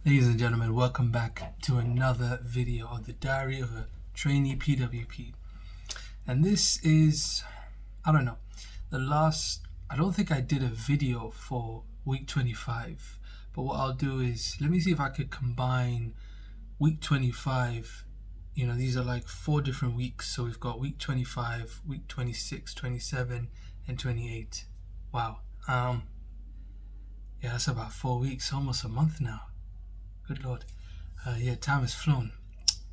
Ladies and gentlemen, welcome back to another video of the Diary of a Trainee PWP. And this is, I don't know, I don't think I did a video for week 25, but what I'll do is, let me see if I could combine week 25. These are like 4 different weeks. So we've got week 25, week 26, 27, and 28. Wow. Yeah, that's about 4 weeks, almost a month now. Good Lord. Yeah, time has flown.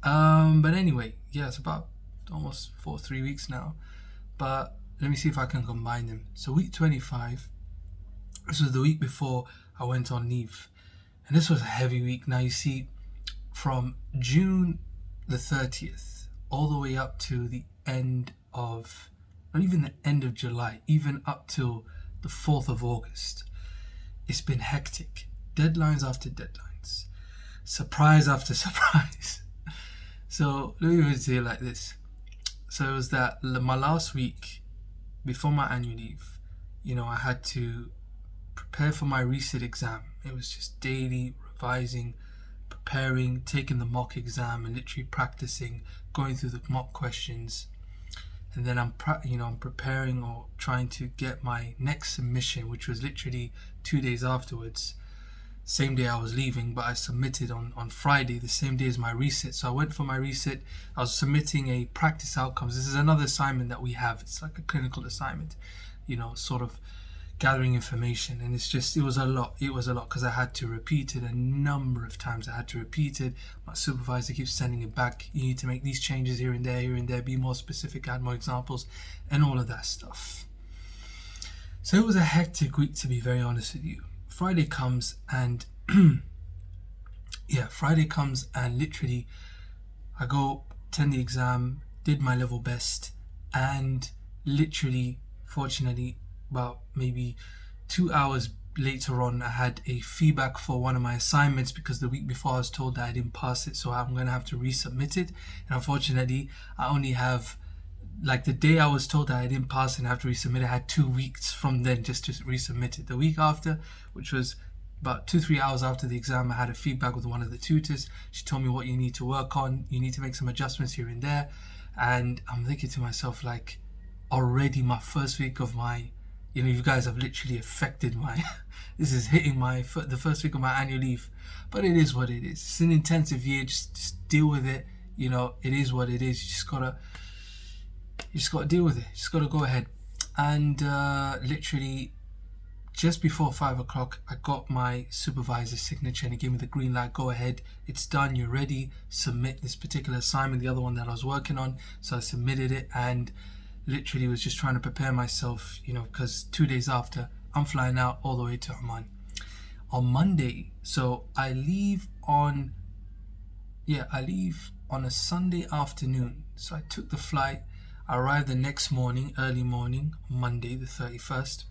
But anyway, yeah, it's about almost 3 weeks now. But let me see if I can combine them. So week 25, this was the week before I went on leave. And this was a heavy week. Now you see, from June the 30th all the way up to the end of, not even the end of July, even up till the 4th of August, it's been hectic. Deadlines after deadlines. Surprise after surprise. So let me say it like this. So it was that my last week before my annual leave, I had to prepare for my resit exam. It was just daily revising, preparing, taking the mock exam and literally practicing, going through the mock questions. And then I'm preparing or trying to get my next submission, which was literally 2 days afterwards. Same day I was leaving, but I submitted on Friday, the same day as my resit. So I went for my resit. I was submitting a practice outcomes. This is another assignment that we have. It's like a clinical assignment, sort of gathering information. And it was a lot. It was a lot because I had to repeat it a number of times. I had to repeat it. My supervisor keeps sending it back. You need to make these changes here and there, be more specific, add more examples, and all of that stuff. So it was a hectic week, to be very honest with you. Friday comes and literally I go attend the exam, did my level best, and literally, fortunately, about maybe 2 hours later on, I had a feedback for one of my assignments because the week before I was told that I didn't pass it, so I'm going to have to resubmit it. And unfortunately, I only have, like, the day I was told that I didn't pass and have to resubmit, I had 2 weeks from then just to resubmit it. The week after, which was about 2-3 hours after the exam, I had a feedback with one of the tutors. She told me what you need to work on. You need to make some adjustments here and there. And I'm thinking to myself, like, already my first week of my, you guys have literally affected my, this is hitting the first week of my annual leave. But it is what it is. It's an intensive year. Just deal with it. It is what it is. You just gotta deal with it. You just gotta go ahead. And literally just before 5 o'clock, I got my supervisor's signature and he gave me the green light. Go ahead, it's done, you're ready, submit this particular assignment, the other one that I was working on. So I submitted it and literally was just trying to prepare myself, because 2 days after, I'm flying out all the way to Oman on Monday. So I leave on a Sunday afternoon. So I took the flight. I arrived the next morning, early morning, Monday the 31st.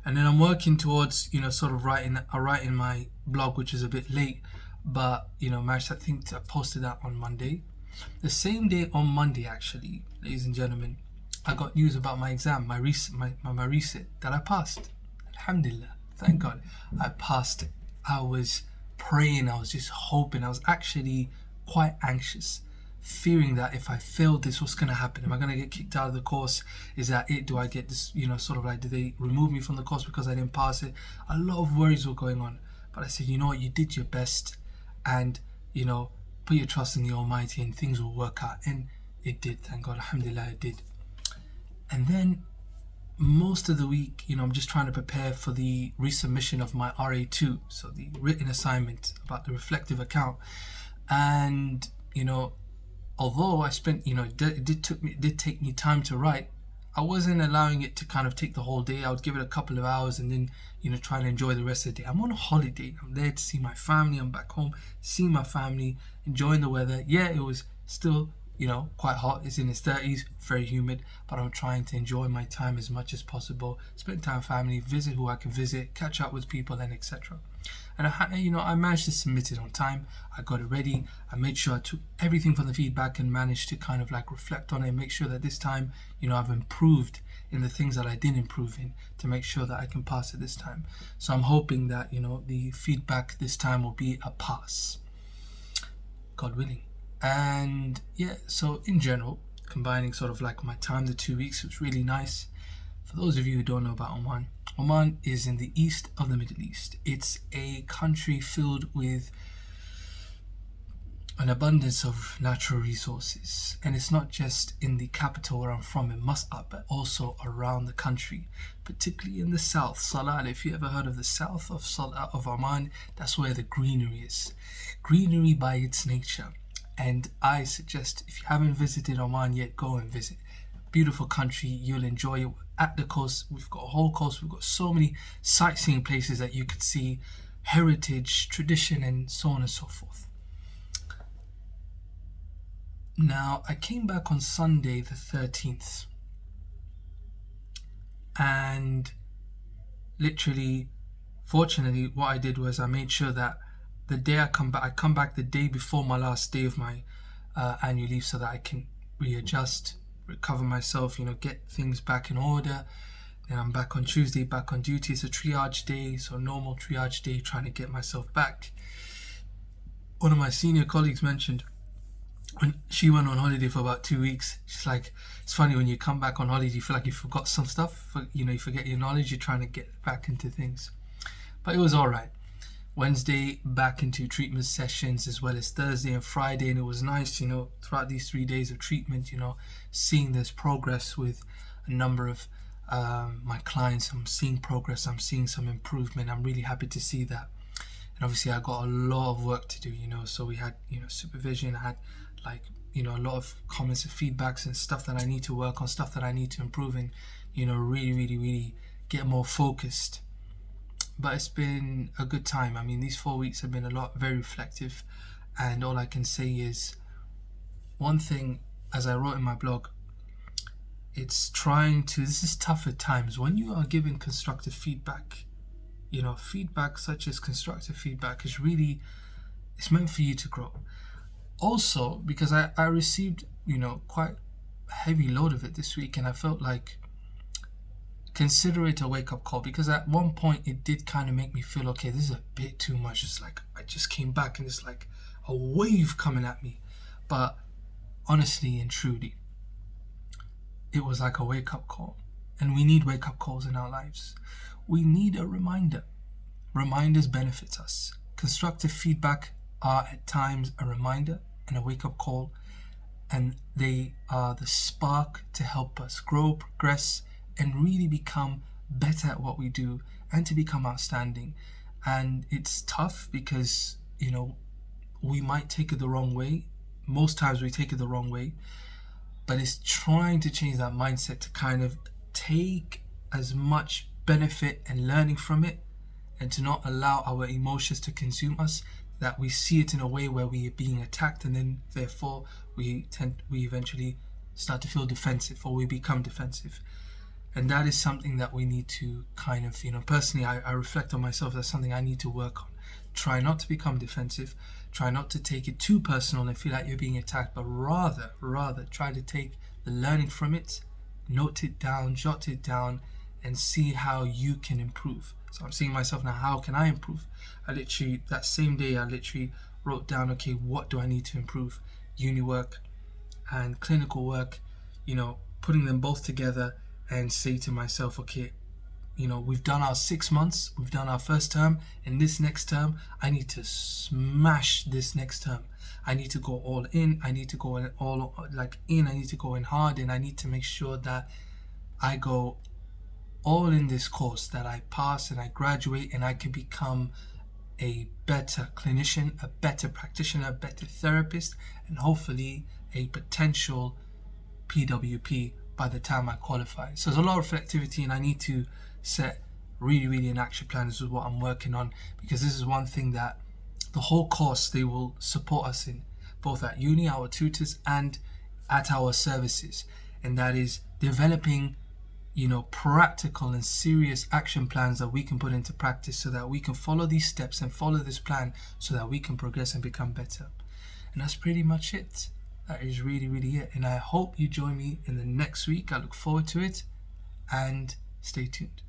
And then I'm working towards, sort of writing my blog, which is a bit late, but, managed, I think, I posted that on Monday. The same day on Monday, actually, ladies and gentlemen, I got news about my exam, my resit, that I passed. Alhamdulillah, thank God, I passed it. I was praying, I was just hoping, I was actually quite anxious, fearing that if I failed this, what's going to happen? Am I going to get kicked out of the course? Is that it? Do I get this, sort of like, do they remove me from the course because I didn't pass it? A lot of worries were going on. But I said, you know what, you did your best and, put your trust in the Almighty and things will work out. And it did, thank God, alhamdulillah, it did. And then most of the week, I'm just trying to prepare for the resubmission of my RA2, so the written assignment about the reflective account. And, although I spent, it did take me time to write, I wasn't allowing it to kind of take the whole day. I would give it a couple of hours and then, try to enjoy the rest of the day. I'm on a holiday. I'm there to see my family. I'm back home, seeing my family, enjoying the weather. Yeah, it was still, quite hot. It's in its 30s, very humid, but I'm trying to enjoy my time as much as possible. Spend time with family, visit who I can visit, catch up with people, and etc. And I managed to submit it on time. I got it ready. I made sure I took everything from the feedback and managed to kind of like reflect on it and make sure that this time, I've improved in the things that I didn't improve in to make sure that I can pass it this time. So I'm hoping that, the feedback this time will be a pass, God willing. And yeah, so in general, combining sort of like my time, the 2 weeks, it was really nice. For those of you who don't know about Oman, Oman is in the east of the Middle East. It's a country filled with an abundance of natural resources, and it's not just in the capital where I'm from in Muscat, but also around the country, particularly in the south, Salal. If you ever heard of the south of Salal of Oman, that's where the greenery is. Greenery by its nature. And I suggest, if you haven't visited Oman yet, go and visit. Beautiful country, you'll enjoy it. At the coast, we've got a whole coast, we've got so many sightseeing places that you could see, heritage, tradition, and so on and so forth. Now, I came back on Sunday the 13th, and literally, fortunately, what I did was I made sure that the day I come back the day before my last day of my annual leave, so that I can readjust, recover myself, get things back in order. Then I'm back on Tuesday, back on duty. It's a triage day, so normal triage day, trying to get myself back. One of my senior colleagues mentioned when she went on holiday for about 2 weeks, she's like, it's funny when you come back on holiday, you feel like you forgot some stuff, you forget your knowledge, you're trying to get back into things. But it was all right. Wednesday, back into treatment sessions, as well as Thursday and Friday, and it was nice, throughout these 3 days of treatment, seeing this progress with a number of my clients. I'm seeing progress, I'm seeing some improvement. I'm really happy to see that. And obviously I got a lot of work to do, so we had, supervision. I had a lot of comments and feedbacks and stuff that I need to work on, stuff that I need to improve and, really get more focused. But it's been a good time. I mean, these 4 weeks have been very reflective, and all I can say is one thing, as I wrote in my blog, this is tough at times when you are given constructive feedback. Feedback such as constructive feedback it's meant for you to grow. Also, because I received, quite a heavy load of it this week, and I felt like, consider it a wake-up call, because at one point it did kind of make me feel, okay, this is a bit too much. It's like I just came back and it's like a wave coming at me. But honestly and truly, it was like a wake-up call, and we need wake-up calls in our lives. We need a reminder. Reminders benefit us. Constructive feedback are at times a reminder and a wake-up call, and they are the spark to help us grow, progress, and really become better at what we do and to become outstanding. And it's tough because, we might take it the wrong way. Most times we take it the wrong way, but it's trying to change that mindset to kind of take as much benefit and learning from it, and to not allow our emotions to consume us, that we see it in a way where we are being attacked, and then therefore we eventually start to feel defensive, or we become defensive. And that is something that we need to kind of, personally, I reflect on myself. That's something I need to work on. Try not to become defensive. Try not to take it too personal and feel like you're being attacked, but rather try to take the learning from it, note it down, jot it down, and see how you can improve. So I'm seeing myself now, how can I improve? That same day, I wrote down, okay, what do I need to improve? Uni work and clinical work, putting them both together, and say to myself, okay, we've done our 6 months, we've done our first term, and this next term, I need to smash this next term. I need to go all in, I need to go in I need to go in hard, and I need to make sure that I go all in this course, that I pass and I graduate, and I can become a better clinician, a better practitioner, a better therapist, and hopefully a potential PWP by the time I qualify. So there's a lot of reflectivity, and I need to set really an action plan. This is what I'm working on, because this is one thing that the whole course, they will support us in, both at uni, our tutors, and at our services, and that is developing practical and serious action plans that we can put into practice so that we can follow these steps and follow this plan so that we can progress and become better. And that's pretty much it. That is really, really it. And I hope you join me in the next week. I look forward to it, and stay tuned.